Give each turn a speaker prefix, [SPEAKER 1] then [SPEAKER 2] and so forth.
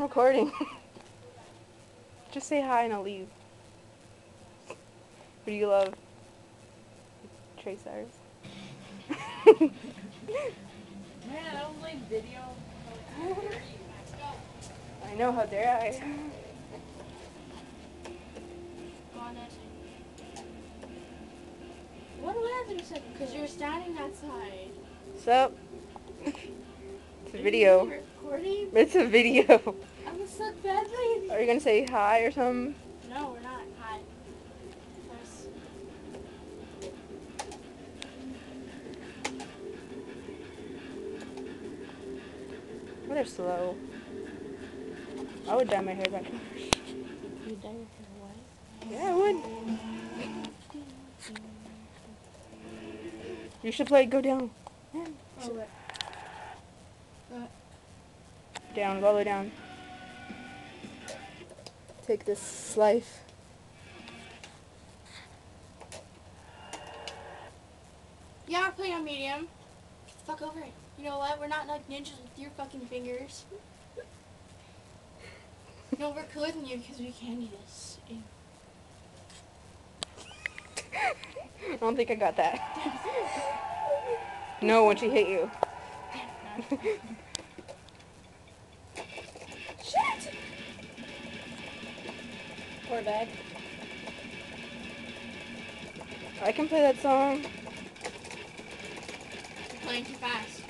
[SPEAKER 1] recording. Just say hi and I'll leave. Who do you love? Trey Cyrus.
[SPEAKER 2] Man, I don't like video. How dare you? Let's go.
[SPEAKER 1] I know, how dare I?
[SPEAKER 2] Go on that side. What do I have to say? Because you're standing that side.
[SPEAKER 1] Sup? It's a video.
[SPEAKER 2] Are you recording?
[SPEAKER 1] It's a video.
[SPEAKER 2] I'm stuck badly.
[SPEAKER 1] Are you gonna say hi or something?
[SPEAKER 2] No, we're not. Hi. First.
[SPEAKER 1] Oh, they're slow. I would dye my hair that color.
[SPEAKER 2] You dye your hair white?
[SPEAKER 1] Yeah, I would. You should play Go Down.
[SPEAKER 2] Oh, what?
[SPEAKER 1] Down, go all the way down. Take this life.
[SPEAKER 2] Yeah, we're playing on medium. Get the fuck over it. You know what? We're not like ninjas with your fucking fingers. No, we're cooler than you because we can do this. Ew.
[SPEAKER 1] I don't think I got that. No, when she hit you.
[SPEAKER 2] Shit! Poor bag.
[SPEAKER 1] I can play that song.
[SPEAKER 2] You're playing too fast.